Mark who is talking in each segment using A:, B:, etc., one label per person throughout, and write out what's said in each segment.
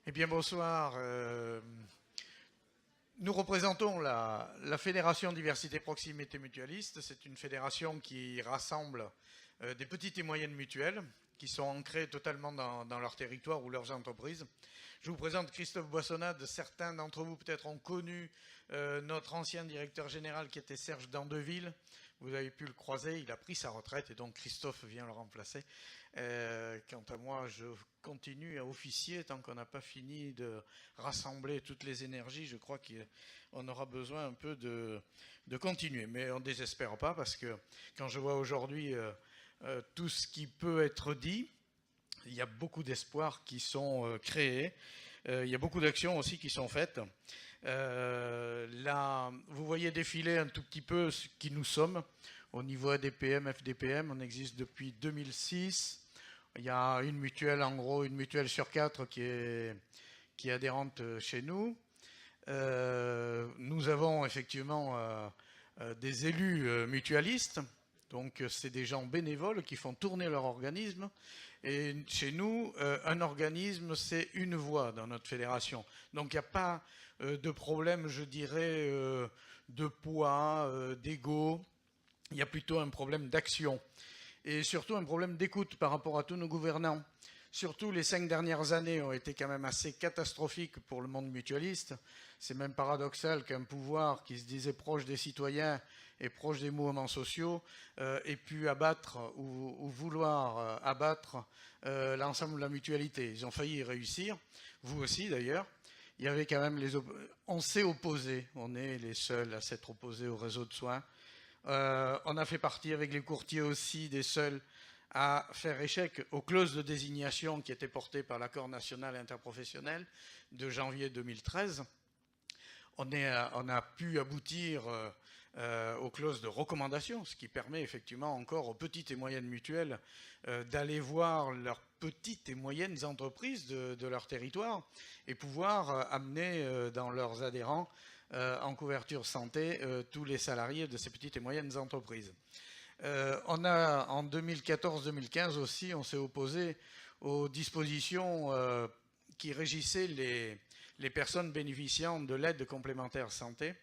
A: Eh bien, bonsoir. Nous représentons la Fédération Diversité Proximité Mutualiste. C'est une fédération qui rassemble des petites et moyennes mutuelles qui sont ancrées totalement dans leur territoire ou leurs entreprises. Je vous présente Christophe Boissonnade. Certains d'entre vous peut-être ont connu notre ancien directeur général qui était Serge Dandeville. Vous avez pu le croiser, il a pris sa retraite et donc Christophe vient le remplacer. Quant à moi, je continue à officier tant qu'on n'a pas fini de rassembler toutes les énergies. Je crois qu'on aura besoin un peu de continuer. Mais on ne désespère pas parce que quand je vois aujourd'hui tout ce qui peut être dit, il y a beaucoup d'espoirs qui sont créés. Il y a beaucoup d'actions aussi qui sont faites. Là, vous voyez défiler un tout petit peu ce qui nous sommes. Au niveau ADPM, FDPM, on existe depuis 2006. Il y a une mutuelle, en gros, une mutuelle sur 4 qui est adhérente chez nous. Nous avons effectivement des élus mutualistes. Donc c'est des gens bénévoles qui font tourner leur organisme. Et chez nous, un organisme, c'est une voix dans notre fédération. Donc il n'y a pas de problème, je dirais, de poids, d'ego. Il y a plutôt un problème d'action. Et surtout un problème d'écoute par rapport à tous nos gouvernants. Surtout les 5 dernières années ont été quand même assez catastrophiques pour le monde mutualiste. C'est même paradoxal qu'un pouvoir qui se disait proche des citoyens et proche des mouvements sociaux ait pu abattre ou vouloir abattre l'ensemble de la mutualité. Ils ont failli y réussir, vous aussi d'ailleurs. Il y avait quand même on s'est opposé, on est les seuls à s'être opposés au réseau de soins. On a fait partie avec les courtiers aussi des seuls à faire échec aux clauses de désignation qui étaient portées par l'accord national interprofessionnel de janvier 2013. On a pu aboutir aux clauses de recommandation, ce qui permet effectivement encore aux petites et moyennes mutuelles d'aller voir leurs petites et moyennes entreprises de leur territoire et pouvoir amener dans leurs adhérents en couverture santé tous les salariés de ces petites et moyennes entreprises. On a en 2014-2015 aussi, on s'est opposé aux dispositions qui régissaient les personnes bénéficiant de l'aide complémentaire santé.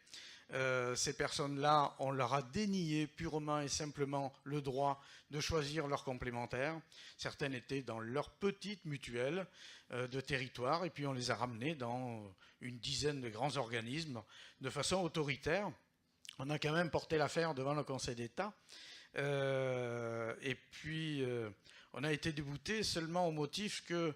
A: Ces personnes-là, on leur a dénié purement et simplement le droit de choisir leur complémentaire. Certaines étaient dans leur petite mutuelle de territoire et puis on les a ramenées dans une dizaine de grands organismes de façon autoritaire. On a quand même porté l'affaire devant le Conseil d'État. Et puis on a été débouté seulement au motif que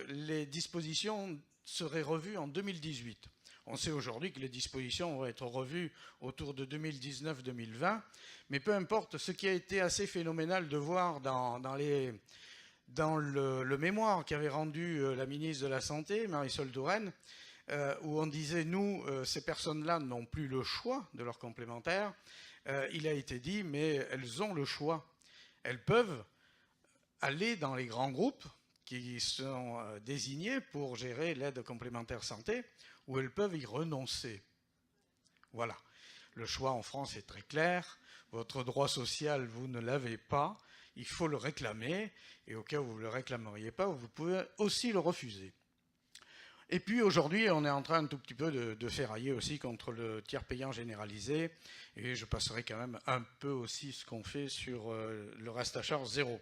A: les dispositions seraient revues en 2018. On sait aujourd'hui que les dispositions vont être revues autour de 2019-2020, mais peu importe, ce qui a été assez phénoménal de voir dans le mémoire qu'avait rendu la ministre de la Santé, Marisol Touraine, où on disait, nous, ces personnes-là n'ont plus le choix de leur complémentaire. Il a été dit, mais elles ont le choix. Elles peuvent aller dans les grands groupes qui sont désignés pour gérer l'aide complémentaire santé, ou elles peuvent y renoncer. Voilà. Le choix en France est très clair. Votre droit social, vous ne l'avez pas. Il faut le réclamer. Et au cas où vous ne le réclameriez pas, vous pouvez aussi le refuser. Et puis aujourd'hui, on est en train un tout petit peu de ferrailler aussi contre le tiers payant généralisé. Et je passerai quand même un peu aussi ce qu'on fait sur le reste à charge zéro.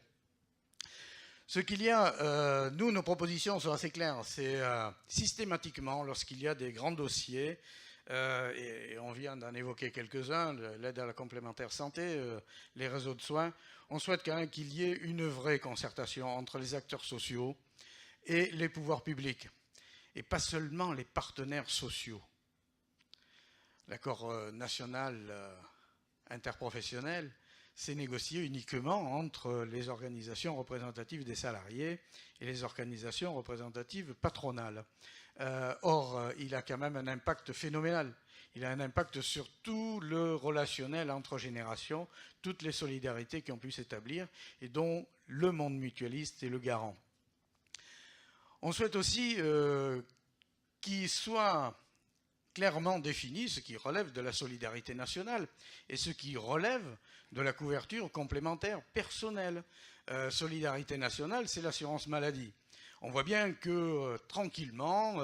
A: Ce qu'il y a, nous, nos propositions sont assez claires. C'est systématiquement, lorsqu'il y a des grands dossiers, et on vient d'en évoquer quelques-uns, l'aide à la complémentaire santé, les réseaux de soins, on souhaite quand même qu'il y ait une vraie concertation entre les acteurs sociaux et les pouvoirs publics, et pas seulement les partenaires sociaux. L'accord national interprofessionnel, c'est négocié uniquement entre les organisations représentatives des salariés et les organisations représentatives patronales. Or, il a quand même un impact phénoménal. Il a un impact sur tout le relationnel entre générations, toutes les solidarités qui ont pu s'établir et dont le monde mutualiste est le garant. On souhaite aussi qu'il soit clairement défini ce qui relève de la solidarité nationale et ce qui relève de la couverture complémentaire personnelle. Solidarité nationale, c'est l'assurance maladie. On voit bien que tranquillement,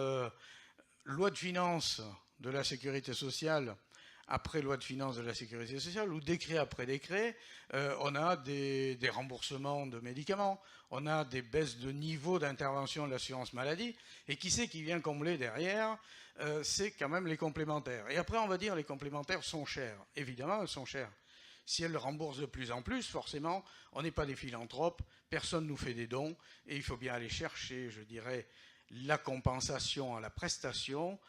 A: loi de finances de la sécurité sociale après loi de finances de la sécurité sociale, ou décret après décret, on a des remboursements de médicaments, on a des baisses de niveau d'intervention de l'assurance maladie, et qui c'est qui vient combler derrière? C'est quand même les complémentaires. Et après, on va dire les complémentaires sont chères. Évidemment, elles sont chères. Si elles remboursent de plus en plus, forcément, on n'est pas des philanthropes, personne ne nous fait des dons, et il faut bien aller chercher, je dirais, la compensation à la prestation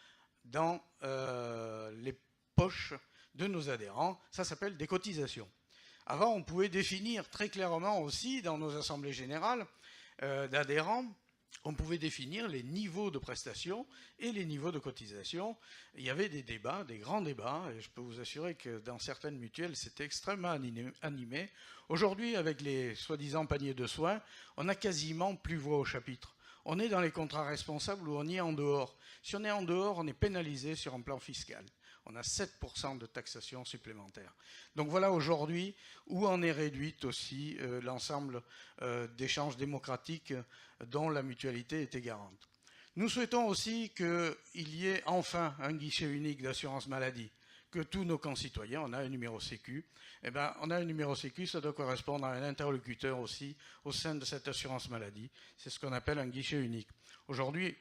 A: dans les poches de nos adhérents. Ça s'appelle des cotisations. Avant, on pouvait définir très clairement aussi dans nos assemblées générales d'adhérents, on pouvait définir les niveaux de prestations et les niveaux de cotisation. Il y avait des débats, des grands débats, et je peux vous assurer que dans certaines mutuelles, c'était extrêmement animé. Aujourd'hui, avec les soi-disant paniers de soins, on n'a quasiment plus voix au chapitre. On est dans les contrats responsables ou on y est en dehors. Si on est en dehors, on est pénalisé sur un plan fiscal. On a 7% de taxation supplémentaire. Donc voilà aujourd'hui où en est réduite aussi l'ensemble d'échanges démocratiques dont la mutualité était garante. Nous souhaitons aussi qu'il y ait enfin un guichet unique d'assurance maladie, que tous nos concitoyens, on a un numéro Sécu, on a un numéro Sécu, ça doit correspondre à un interlocuteur aussi au sein de cette assurance maladie. C'est ce qu'on appelle un guichet unique. Aujourd'hui,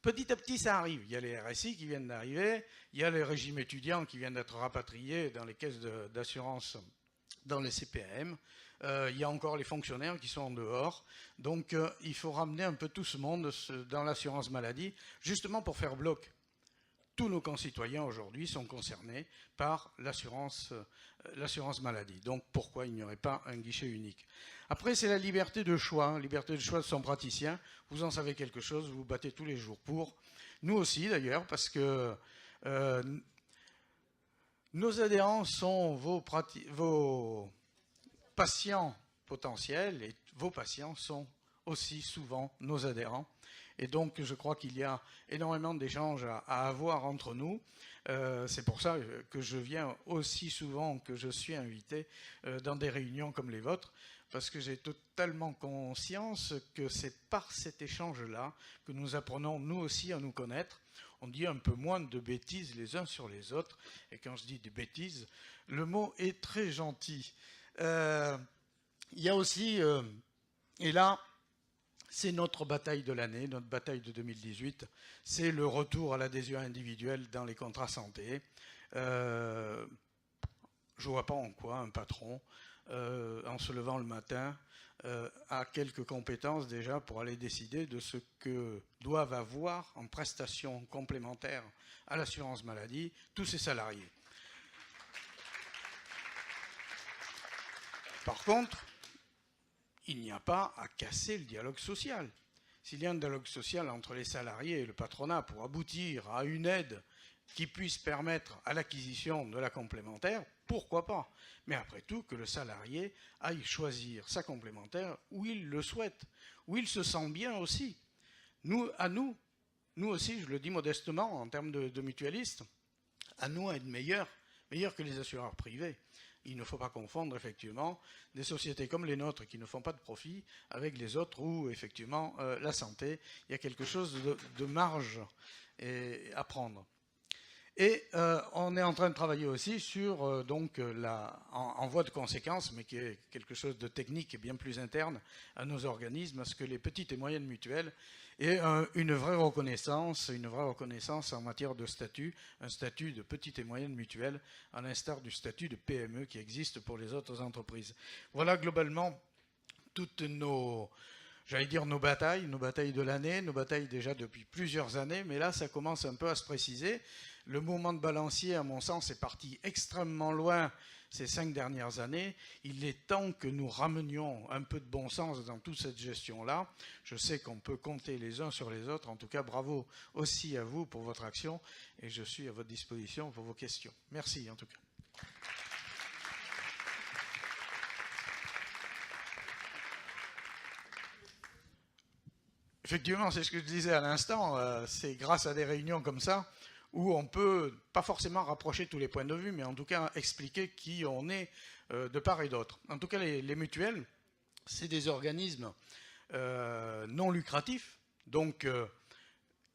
A: petit à petit, ça arrive. Il y a les RSI qui viennent d'arriver, il y a les régimes étudiants qui viennent d'être rapatriés dans les caisses d'assurance, dans les CPAM. Il y a encore les fonctionnaires qui sont en dehors. Donc, il faut ramener un peu tout ce monde dans l'assurance maladie, justement pour faire bloc. Tous nos concitoyens aujourd'hui sont concernés par l'assurance maladie. Donc, pourquoi il n'y aurait pas un guichet unique? Après, c'est la liberté de choix de son praticien. Vous en savez quelque chose, vous vous battez tous les jours pour. Nous aussi, d'ailleurs, parce que nos adhérents sont vos patients potentiels et vos patients sont aussi souvent nos adhérents. Et donc, je crois qu'il y a énormément d'échanges à avoir entre nous. C'est pour ça que je viens aussi souvent que je suis invité dans des réunions comme les vôtres, parce que j'ai totalement conscience que c'est par cet échange-là que nous apprenons, nous aussi, à nous connaître. On dit un peu moins de bêtises les uns sur les autres. Et quand je dis des bêtises, le mot est très gentil. Il y a aussi, et là, c'est notre bataille de l'année, notre bataille de 2018, c'est le retour à l'adhésion individuelle dans les contrats santé. Je ne vois pas en quoi un patron, en se levant le matin, a quelques compétences déjà pour aller décider de ce que doivent avoir en prestations complémentaires à l'assurance maladie tous ses salariés. Par contre, il n'y a pas à casser le dialogue social. S'il y a un dialogue social entre les salariés et le patronat pour aboutir à une aide qui puisse permettre à l'acquisition de la complémentaire, pourquoi pas? Mais après tout, que le salarié aille choisir sa complémentaire où il le souhaite, où il se sent bien aussi. Nous aussi, je le dis modestement en termes de mutualistes, à nous à être meilleurs que les assureurs privés. Il ne faut pas confondre effectivement des sociétés comme les nôtres qui ne font pas de profit avec les autres où effectivement la santé, il y a quelque chose de marge à prendre. Et on est en train de travailler aussi sur, en voie de conséquence, mais qui est quelque chose de technique et bien plus interne à nos organismes, à ce que les petites et moyennes mutuelles aient une vraie reconnaissance en matière de statut, un statut de petites et moyennes mutuelles, à l'instar du statut de PME qui existe pour les autres entreprises. Voilà globalement toutes nos batailles de l'année, nos batailles déjà depuis plusieurs années, mais là ça commence un peu à se préciser. Le mouvement de balancier, à mon sens, est parti extrêmement loin ces 5 dernières années. Il est temps que nous ramenions un peu de bon sens dans toute cette gestion-là. Je sais qu'on peut compter les uns sur les autres. En tout cas, bravo aussi à vous pour votre action et je suis à votre disposition pour vos questions. Merci en tout cas. Effectivement, c'est ce que je disais à l'instant, c'est grâce à des réunions comme ça où on peut, pas forcément rapprocher tous les points de vue, mais en tout cas expliquer qui on est de part et d'autre. En tout cas, les mutuelles, c'est des organismes non lucratifs, Donc,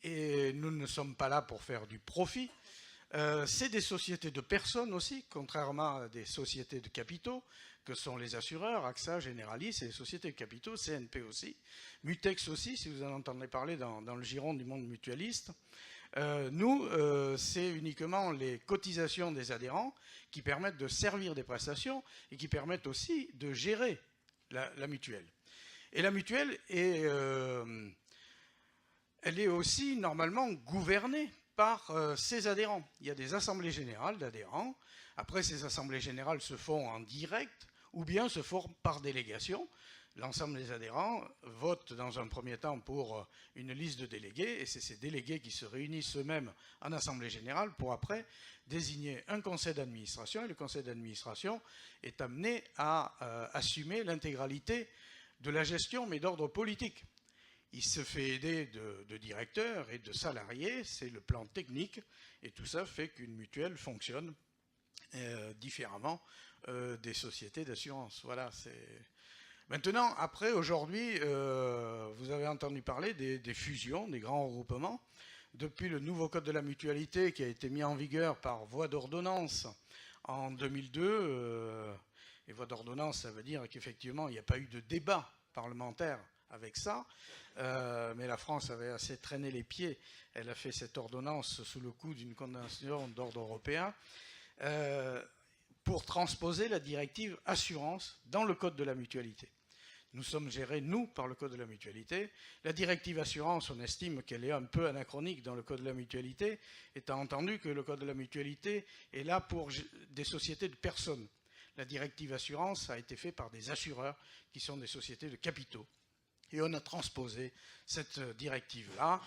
A: et nous ne sommes pas là pour faire du profit. C'est des sociétés de personnes aussi, contrairement à des sociétés de capitaux, que sont les assureurs, AXA, Generali, c'est les sociétés de capitaux, CNP aussi, Mutex aussi, si vous en entendez parler dans le giron du monde mutualiste. Nous, c'est uniquement les cotisations des adhérents qui permettent de servir des prestations et qui permettent aussi de gérer la mutuelle. Et la mutuelle elle est aussi normalement gouvernée par ses adhérents. Il y a des assemblées générales d'adhérents. Après, ces assemblées générales se font en direct ou bien se font par délégation. L'ensemble des adhérents votent dans un premier temps pour une liste de délégués et c'est ces délégués qui se réunissent eux-mêmes en assemblée générale pour après désigner un conseil d'administration et le conseil d'administration est amené à assumer l'intégralité de la gestion mais d'ordre politique. Il se fait aider de directeurs et de salariés, c'est le plan technique, et tout ça fait qu'une mutuelle fonctionne différemment des sociétés d'assurance. Voilà, c'est... Maintenant, après, aujourd'hui, vous avez entendu parler des fusions, des grands regroupements. Depuis le nouveau code de la mutualité qui a été mis en vigueur par voie d'ordonnance en 2002, et voie d'ordonnance, ça veut dire qu'effectivement, il n'y a pas eu de débat parlementaire avec ça, mais la France avait assez traîné les pieds. Elle a fait cette ordonnance sous le coup d'une condamnation d'ordre européen pour transposer la directive assurance dans le code de la mutualité. Nous sommes gérés, nous, par le code de la mutualité. La directive assurance, on estime qu'elle est un peu anachronique dans le code de la mutualité, étant entendu que le code de la mutualité est là pour des sociétés de personnes. La directive assurance a été faite par des assureurs qui sont des sociétés de capitaux. Et on a transposé cette directive-là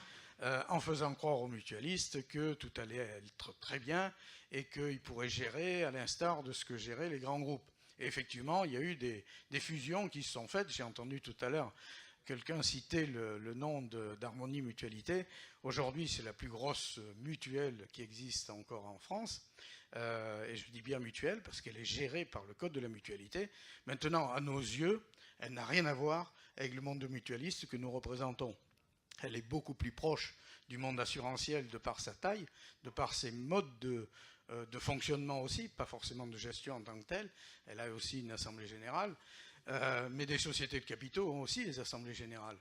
A: en faisant croire aux mutualistes que tout allait être très bien et qu'ils pourraient gérer à l'instar de ce que géraient les grands groupes. Et effectivement, il y a eu des fusions qui se sont faites. J'ai entendu tout à l'heure quelqu'un citer le nom d'Harmonie Mutualité. Aujourd'hui, c'est la plus grosse mutuelle qui existe encore en France. Et je dis bien mutuelle parce qu'elle est gérée par le code de la mutualité. Maintenant, à nos yeux, elle n'a rien à voir avec le monde de mutualistes que nous représentons. Elle est beaucoup plus proche du monde assurantiel de par sa taille, de par ses modes de fonctionnement aussi, pas forcément de gestion en tant que telle. Elle a aussi une assemblée générale, mais des sociétés de capitaux ont aussi des assemblées générales.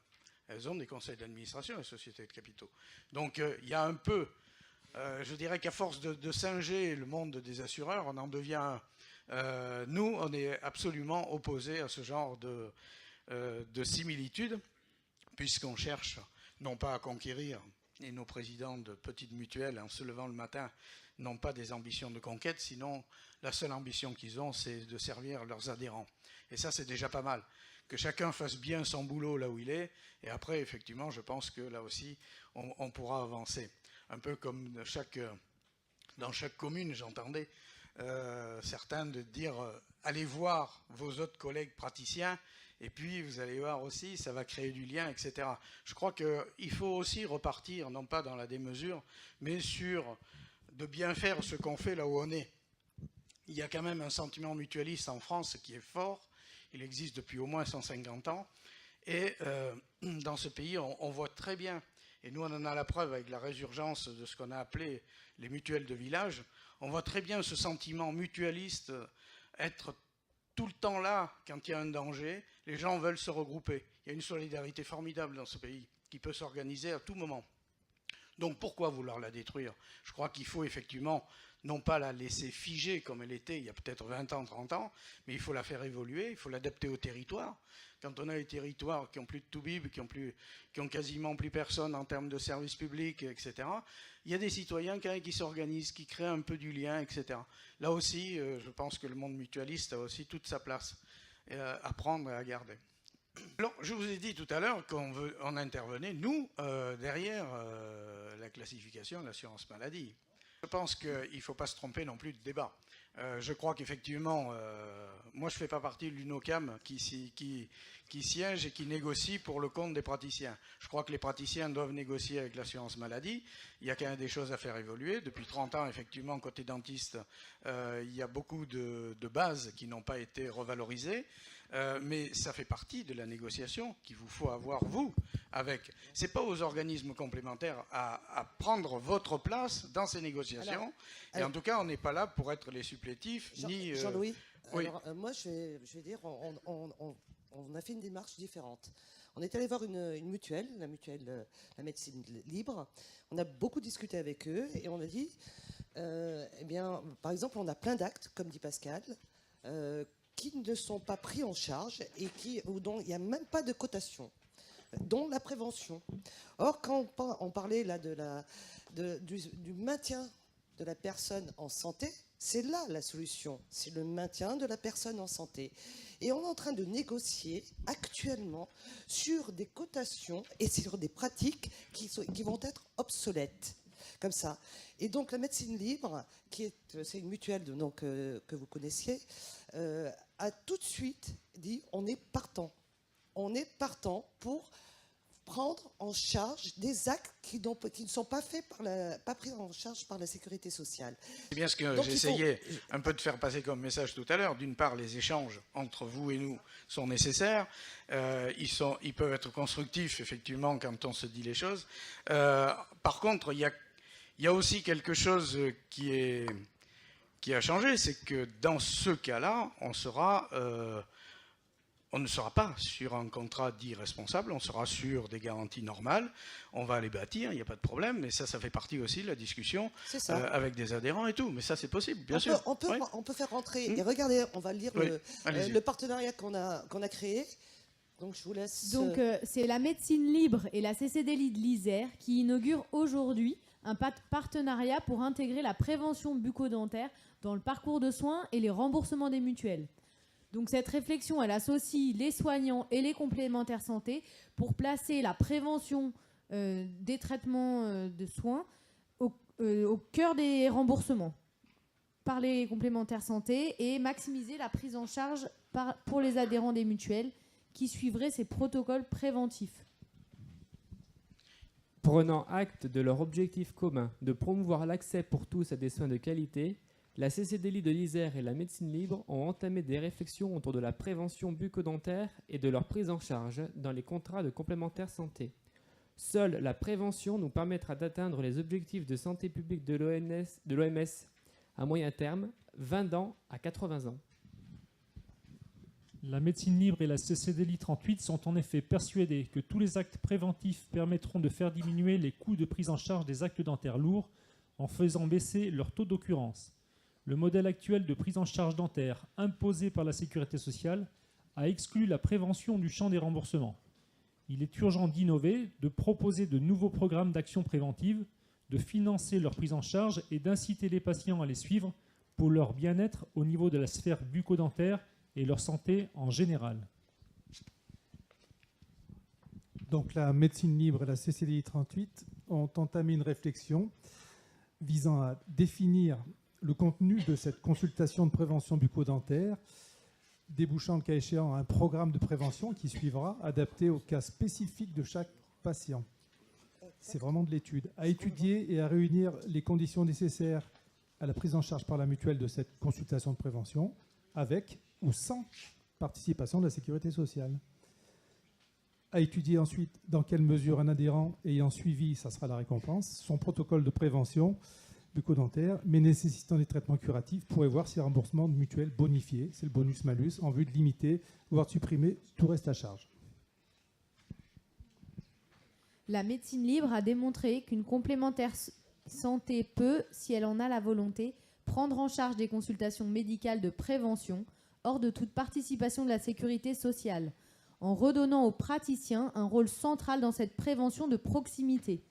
A: Elles ont des conseils d'administration, les sociétés de capitaux. Donc il y a un peu, je dirais qu'à force de singer le monde des assureurs, on en devient... nous, on est absolument opposés à ce genre de similitudes, puisqu'on cherche non pas à conquérir, et nos présidents de petites mutuelles, en se levant le matin, n'ont pas des ambitions de conquête, sinon la seule ambition qu'ils ont, c'est de servir leurs adhérents. Et ça, c'est déjà pas mal. Que chacun fasse bien son boulot là où il est, et après, effectivement, je pense que là aussi, on pourra avancer. Un peu comme dans chaque commune, j'entendais certains de dire allez voir vos autres collègues praticiens, et puis vous allez voir aussi, ça va créer du lien, etc. Je crois qu'il faut aussi repartir, non pas dans la démesure, mais sur de bien faire ce qu'on fait là où on est. Il y a quand même un sentiment mutualiste en France qui est fort, il existe depuis au moins 150 ans, et dans ce pays, on voit très bien, et nous on en a la preuve avec la résurgence de ce qu'on a appelé les mutuelles de village, on voit très bien ce sentiment mutualiste être tout le temps là quand il y a un danger, les gens veulent se regrouper. Il y a une solidarité formidable dans ce pays qui peut s'organiser à tout moment. Donc pourquoi vouloir la détruire? Je crois qu'il faut effectivement non pas la laisser figer comme elle était il y a peut-être 20 ans, 30 ans, mais il faut la faire évoluer, il faut l'adapter au territoire. Quand on a des territoires qui n'ont plus de toubib, qui ont quasiment plus personne en termes de services publics, etc., il y a des citoyens qui s'organisent, qui créent un peu du lien, etc. Là aussi, je pense que le monde mutualiste a aussi toute sa place à prendre et à garder. Alors, je vous ai dit tout à l'heure qu'on intervenait, nous, derrière la classification de l'assurance maladie. Je pense qu'il ne faut pas se tromper non plus de débat. Je crois qu'effectivement, moi je ne fais pas partie de l'UNOCAM qui siège et qui négocie pour le compte des praticiens. Je crois que les praticiens doivent négocier avec l'assurance maladie. Il y a quand même des choses à faire évoluer. Depuis 30 ans, effectivement, côté dentiste, il y a beaucoup de bases qui n'ont pas été revalorisées. Mais ça fait partie de la négociation qu'il vous faut avoir, vous, avec. Ce n'est pas aux organismes complémentaires à prendre votre place dans ces négociations. Et en tout cas, on n'est pas là pour être les supplétifs, ni...
B: Jean-Louis,
A: oui.
B: moi, je vais dire, on a fait une démarche différente. On est allé voir une mutuelle, la médecine libre. On a beaucoup discuté avec eux et on a dit, eh bien, par exemple, on a plein d'actes, comme dit Pascal, qui ne sont pas pris en charge et dont il n'y a même pas de cotation, dont la prévention. Or, quand on parlait là du maintien de la personne en santé, c'est là la solution, c'est le maintien de la personne en santé. Et on est en train de négocier actuellement sur des cotations et sur des pratiques qui vont être obsolètes, comme ça. Et donc la médecine libre, c'est une mutuelle que vous connaissiez, a tout de suite dit on est partant. On est partant pour prendre en charge des actes qui ne sont pas faits pas pris en charge par la sécurité sociale.
A: C'est bien ce que j'essayais un peu de faire passer comme message tout à l'heure. D'une part, les échanges entre vous et nous sont nécessaires. Ils peuvent être constructifs, effectivement, quand on se dit les choses. Par contre, il y a aussi quelque chose qui a changé, c'est que dans ce cas-là, on ne sera pas sur un contrat dit responsable, on sera sur des garanties normales, on va les bâtir, il n'y a pas de problème, mais ça fait partie aussi de la discussion avec des adhérents et tout, mais ça c'est possible, bien sûr.
B: On peut faire rentrer, et regardez, on va lire le partenariat qu'on a créé, donc je vous laisse...
C: Donc c'est la médecine libre et la CCDLI de l'Isère qui inaugurent aujourd'hui un partenariat pour intégrer la prévention bucco-dentaire dans le parcours de soins et les remboursements des mutuelles. Donc cette réflexion, elle associe les soignants et les complémentaires santé pour placer la prévention des traitements de soins au cœur des remboursements par les complémentaires santé et maximiser la prise en charge pour les adhérents des mutuelles qui suivraient ces protocoles préventifs.
D: Prenant acte de leur objectif commun de promouvoir l'accès pour tous à des soins de qualité, la CCDLI de l'Isère et la médecine libre ont entamé des réflexions autour de la prévention bucco-dentaire et de leur prise en charge dans les contrats de complémentaire santé. Seule la prévention nous permettra d'atteindre les objectifs de santé publique de l'OMS à moyen terme, 20 ans à 80 ans.
E: La médecine libre et la CCDLI 38 sont en effet persuadés que tous les actes préventifs permettront de faire diminuer les coûts de prise en charge des actes dentaires lourds en faisant baisser leur taux d'occurrence. Le modèle actuel de prise en charge dentaire imposé par la Sécurité sociale a exclu la prévention du champ des remboursements. Il est urgent d'innover, de proposer de nouveaux programmes d'action préventive, de financer leur prise en charge et d'inciter les patients à les suivre pour leur bien-être au niveau de la sphère bucco-dentaire et leur santé en général.
F: Donc la médecine libre et la CCDLI 38 ont entamé une réflexion visant à définir le contenu de cette consultation de prévention bucco-dentaire, débouchant le cas échéant un programme de prévention qui suivra, adapté au cas spécifique de chaque patient. C'est vraiment de l'étude. À étudier et à réunir les conditions nécessaires à la prise en charge par la mutuelle de cette consultation de prévention, avec ou sans participation de la sécurité sociale. À étudier ensuite dans quelle mesure un adhérent ayant suivi, ça sera la récompense, son protocole de prévention bucco-dentaire, mais nécessitant des traitements curatifs, pourrait voir ses remboursements de mutuelles bonifiés, c'est le bonus-malus, en vue de limiter, voire de supprimer tout reste à charge.
C: La médecine libre a démontré qu'une complémentaire santé peut, si elle en a la volonté, prendre en charge des consultations médicales de prévention, hors de toute participation de la sécurité sociale, en redonnant aux praticiens un rôle central dans cette prévention de proximité.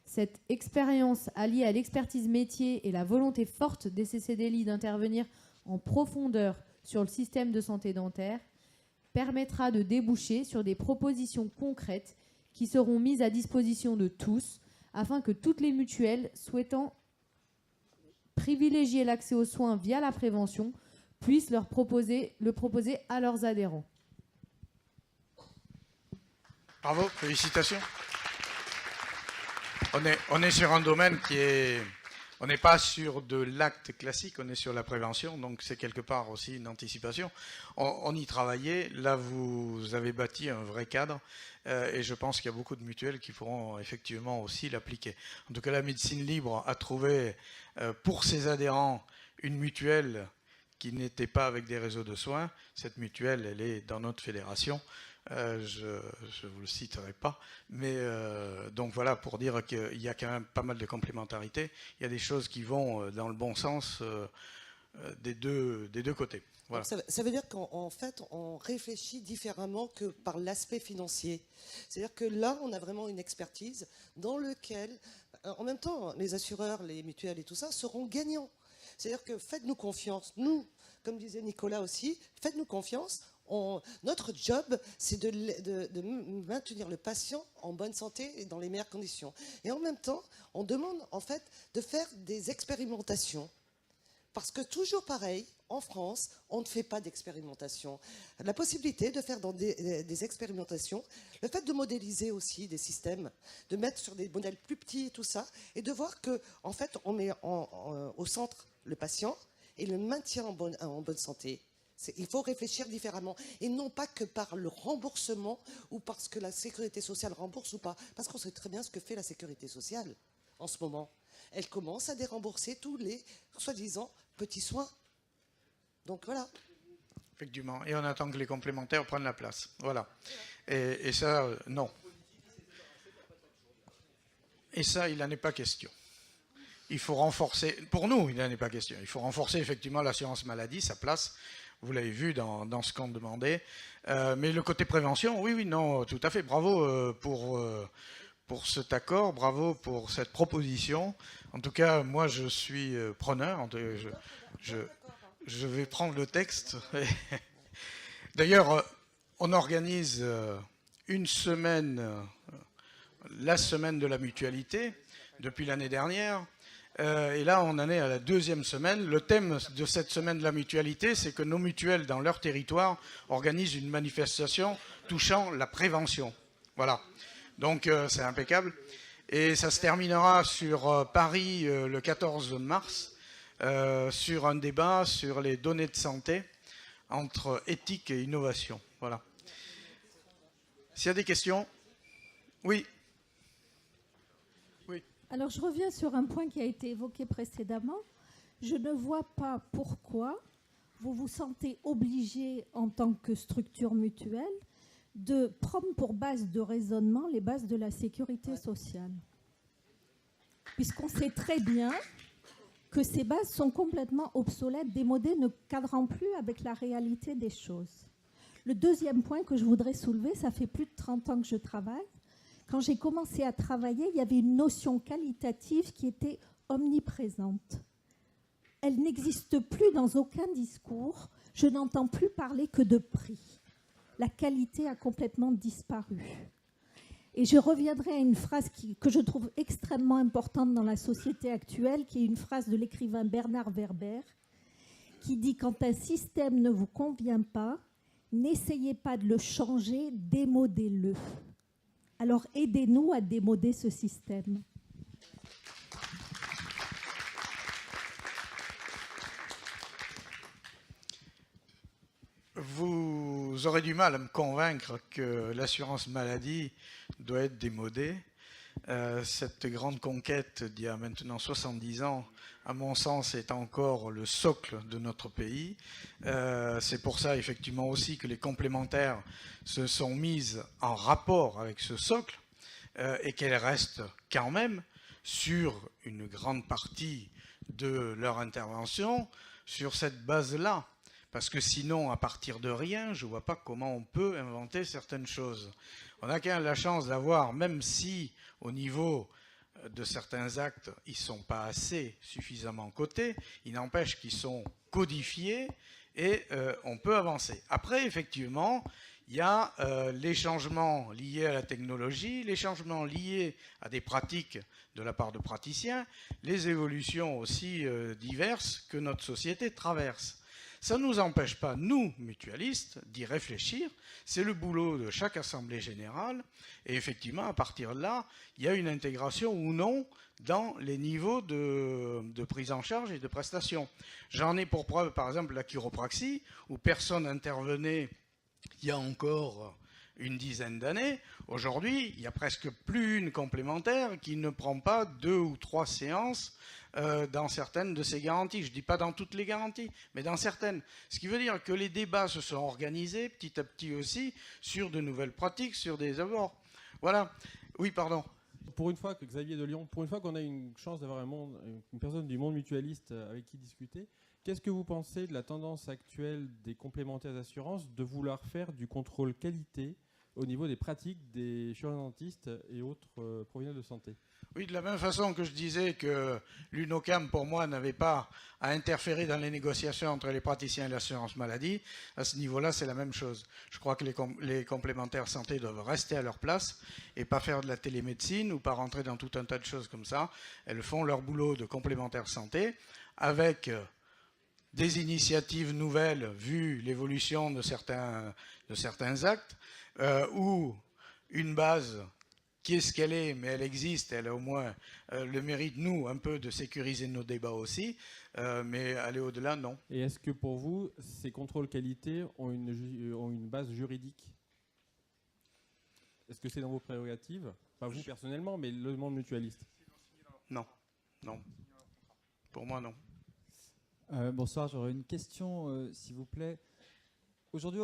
C: Cette expérience alliée à l'expertise métier et la volonté forte des CCDLI d'intervenir en profondeur sur le système de santé dentaire permettra de déboucher sur des propositions concrètes qui seront mises à disposition de tous afin que toutes les mutuelles souhaitant privilégier l'accès aux soins via la prévention puissent le proposer à leurs adhérents.
A: Bravo, félicitations. On est sur un domaine qui est On n'est pas sur de l'acte classique, on est sur la prévention, donc c'est quelque part aussi une anticipation. On y travaillait, là vous avez bâti un vrai cadre, et je pense qu'il y a beaucoup de mutuelles qui pourront effectivement aussi l'appliquer. En tout cas, la médecine libre a trouvé pour ses adhérents une mutuelle qui n'était pas avec des réseaux de soins. Cette mutuelle, elle est dans notre fédération. Je ne vous le citerai pas, mais donc voilà, pour dire qu'il y a quand même pas mal de complémentarité. Il y a des choses qui vont dans le bon sens des deux côtés. Voilà.
B: Ça veut dire qu'en fait, on réfléchit différemment que par l'aspect financier. C'est-à-dire que là, on a vraiment une expertise dans laquelle, en même temps, les assureurs, les mutuelles et tout ça seront gagnants. C'est-à-dire que faites-nous confiance. Nous, comme disait Nicolas aussi, faites-nous confiance. Notre job, c'est de maintenir le patient en bonne santé et dans les meilleures conditions. Et en même temps, on demande en fait de faire des expérimentations. Parce que toujours pareil, en France, on ne fait pas d'expérimentation. La possibilité de faire des expérimentations, le fait de modéliser aussi des systèmes, de mettre sur des modèles plus petits et tout ça, et de voir que en fait, on met au centre le patient et le maintien en bonne santé. Il faut réfléchir différemment, et non pas que par le remboursement ou parce que la sécurité sociale rembourse ou pas, parce qu'on sait très bien ce que fait la sécurité sociale en ce moment. Elle commence à dérembourser tous les, soi-disant, petits soins. Donc voilà.
A: Effectivement, et on attend que les complémentaires prennent la place. Voilà. Et ça, non. Et ça, il n'en est pas question. Il faut renforcer, pour nous, il n'en est pas question. Il faut renforcer effectivement l'assurance maladie, sa place. Vous l'avez vu dans ce qu'on demandait. Mais le côté prévention, oui, non, tout à fait. Bravo pour cet accord, bravo pour cette proposition. En tout cas, moi, je suis preneur. Je vais prendre le texte. D'ailleurs, on organise une semaine, la semaine de la mutualité, depuis l'année dernière. Et là, on en est à la 2e semaine. Le thème de cette semaine de la mutualité, c'est que nos mutuelles, dans leur territoire, organisent une manifestation touchant la prévention. Voilà. Donc, c'est impeccable. Et ça se terminera sur Paris le 14 mars, sur un débat sur les données de santé entre éthique et innovation. Voilà. S'il y a des questions? Oui.
G: Alors, je reviens sur un point qui a été évoqué précédemment. Je ne vois pas pourquoi vous vous sentez obligé, en tant que structure mutuelle, de prendre pour base de raisonnement les bases de la sécurité sociale. Puisqu'on sait très bien que ces bases sont complètement obsolètes, démodées, ne cadrant plus avec la réalité des choses. Le deuxième point que je voudrais soulever, ça fait plus de 30 ans que je travaille. Quand j'ai commencé à travailler, il y avait une notion qualitative qui était omniprésente. Elle n'existe plus dans aucun discours. Je n'entends plus parler que de prix. La qualité a complètement disparu. Et je reviendrai à une phrase que je trouve extrêmement importante dans la société actuelle, qui est une phrase de l'écrivain Bernard Werber, qui dit « Quand un système ne vous convient pas, n'essayez pas de le changer, démodez-le ». Alors aidez-nous à démoder ce système.
A: Vous aurez du mal à me convaincre que l'assurance maladie doit être démodée. Cette grande conquête d'il y a maintenant 70 ans, à mon sens, est encore le socle de notre pays. C'est pour ça, effectivement, aussi que les complémentaires se sont mises en rapport avec ce socle et qu'elles restent quand même sur une grande partie de leur intervention sur cette base-là. Parce que sinon, à partir de rien, je ne vois pas comment on peut inventer certaines choses. On a quand même la chance d'avoir, même si au niveau de certains actes, ils ne sont pas assez suffisamment cotés, il n'empêche qu'ils sont codifiés et on peut avancer. Après, effectivement, il y a les changements liés à la technologie, les changements liés à des pratiques de la part de praticiens, les évolutions aussi diverses que notre société traverse. Ça ne nous empêche pas, nous, mutualistes, d'y réfléchir. C'est le boulot de chaque assemblée générale. Et effectivement, à partir de là, il y a une intégration ou non dans les niveaux de prise en charge et de prestation. J'en ai pour preuve, par exemple, la chiropraxie, où personne n'intervenait il y a encore une dizaine d'années. Aujourd'hui, il n'y a presque plus une complémentaire qui ne prend pas 2 ou 3 séances dans certaines de ces garanties. Je ne dis pas dans toutes les garanties, mais dans certaines. Ce qui veut dire que les débats se sont organisés petit à petit aussi sur de nouvelles pratiques, sur des abords. Voilà. Oui, pardon.
H: Pour une fois que Xavier de Lyon, pour une fois qu'on a une chance d'avoir une personne du monde mutualiste avec qui discuter, qu'est-ce que vous pensez de la tendance actuelle des complémentaires d'assurance de vouloir faire du contrôle qualité au niveau des pratiques des chirurgiens-dentistes et autres professionnels de santé?
A: Oui, de la même façon que je disais que l'UNOCAM, pour moi, n'avait pas à interférer dans les négociations entre les praticiens et l'assurance maladie, à ce niveau-là, c'est la même chose. Je crois que les complémentaires santé doivent rester à leur place et pas faire de la télémédecine ou pas rentrer dans tout un tas de choses comme ça. Elles font leur boulot de complémentaires santé avec des initiatives nouvelles vu l'évolution de certains actes, ou une base qui est ce qu'elle est, mais elle existe, elle a au moins le mérite, nous, un peu de sécuriser nos débats aussi, mais aller au-delà, non.
H: Et est-ce que pour vous, ces contrôles qualité ont une base juridique? Est-ce que c'est dans vos prérogatives? Pas vous personnellement, mais le monde mutualiste.
A: Non, non. Pour moi, non.
I: Bonsoir, j'aurais une question, s'il vous plaît. Aujourd'hui,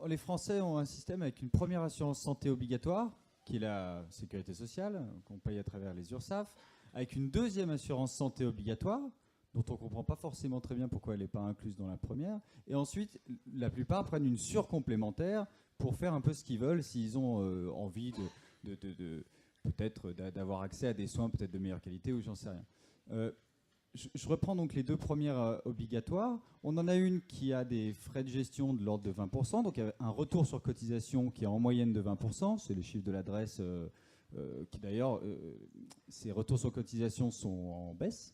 I: les Français ont un système avec une première assurance santé obligatoire, qui est la sécurité sociale, qu'on paye à travers les URSSAF, avec une deuxième assurance santé obligatoire, dont on ne comprend pas forcément très bien pourquoi elle n'est pas incluse dans la première. Et ensuite, la plupart prennent une surcomplémentaire pour faire un peu ce qu'ils veulent, s'ils ont envie peut-être d'avoir accès à des soins peut-être de meilleure qualité, ou j'en sais rien. Je reprends donc les deux premières obligatoires. On en a une qui a des frais de gestion de l'ordre de 20%, donc un retour sur cotisation qui est en moyenne de 20%. C'est les chiffres de l'adresse qui d'ailleurs, ces retours sur cotisation sont en baisse.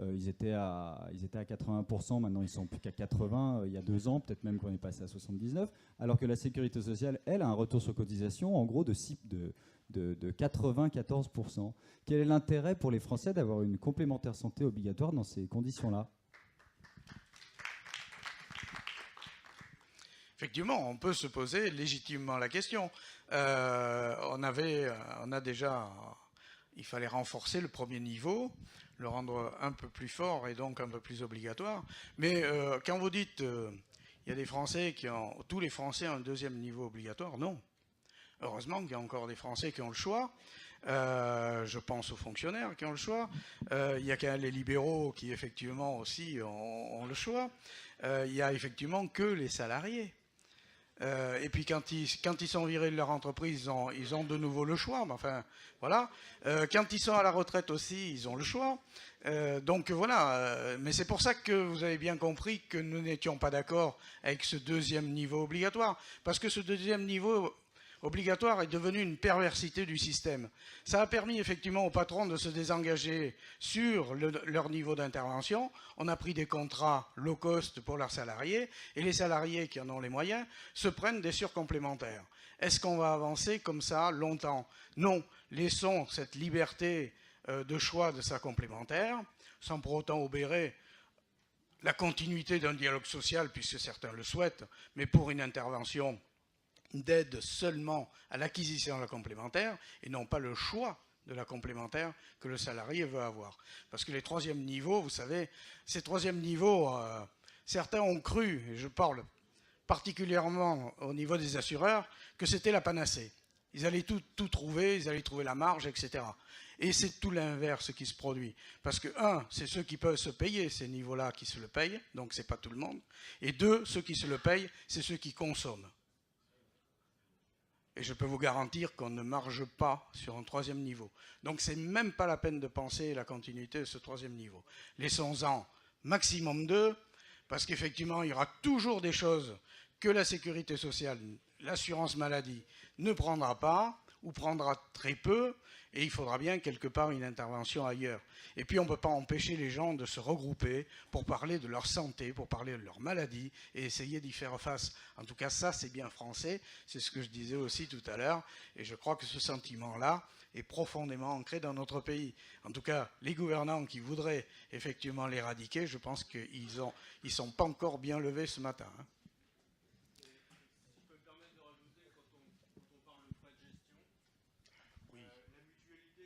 I: Ils étaient à 80%, maintenant ils sont plus qu'à 80% il y a 2 ans, peut-être même qu'on est passé à 79%, alors que la sécurité sociale, elle, a un retour sur cotisation en gros de 94%. Quel est l'intérêt pour les Français d'avoir une complémentaire santé obligatoire dans ces conditions-là?
A: Effectivement, on peut se poser légitimement la question. Il fallait renforcer le premier niveau, le rendre un peu plus fort et donc un peu plus obligatoire. Mais quand vous dites il y a des Français tous les Français ont un deuxième niveau obligatoire, non. Heureusement qu'il y a encore des Français qui ont le choix. Je pense aux fonctionnaires qui ont le choix. Il y a quand même les libéraux qui effectivement aussi ont le choix. Il y a effectivement que les salariés. Et puis quand ils sont virés de leur entreprise, ils ont de nouveau le choix. Mais enfin, voilà. Quand ils sont à la retraite aussi, ils ont le choix. Donc voilà. Mais c'est pour ça que vous avez bien compris que nous n'étions pas d'accord avec ce deuxième niveau obligatoire. Parce que ce deuxième niveau obligatoire est devenu une perversité du système. Ça a permis effectivement aux patrons de se désengager sur leur niveau d'intervention. On a pris des contrats low cost pour leurs salariés, et les salariés qui en ont les moyens se prennent des surcomplémentaires. Est-ce qu'on va avancer comme ça longtemps? Non. Laissons cette liberté de choix de sa complémentaire, sans pour autant obérer la continuité d'un dialogue social, puisque certains le souhaitent, mais pour une intervention d'aide seulement à l'acquisition de la complémentaire et non pas le choix de la complémentaire que le salarié veut avoir. Parce que les troisièmes niveaux, vous savez, ces troisièmes niveaux, certains ont cru, et je parle particulièrement au niveau des assureurs, que c'était la panacée. Ils allaient tout trouver, ils allaient trouver la marge, etc. Et c'est tout l'inverse qui se produit. Parce que, c'est ceux qui peuvent se payer ces niveaux-là qui se le payent, donc c'est pas tout le monde. Et 2, ceux qui se le payent, c'est ceux qui consomment. Et je peux vous garantir qu'on ne marge pas sur un troisième niveau. Donc c'est même pas la peine de penser la continuité de ce troisième niveau. Laissons-en maximum 2, parce qu'effectivement, il y aura toujours des choses que la sécurité sociale, l'assurance maladie, ne prendra pas, ou prendra très peu, et il faudra bien quelque part une intervention ailleurs. Et puis on ne peut pas empêcher les gens de se regrouper pour parler de leur santé, pour parler de leur maladie et essayer d'y faire face. En tout cas, ça c'est bien français, c'est ce que je disais aussi tout à l'heure, et je crois que ce sentiment-là est profondément ancré dans notre pays. En tout cas, les gouvernants qui voudraient effectivement l'éradiquer, je pense qu'ils ne sont pas encore bien levés ce matin.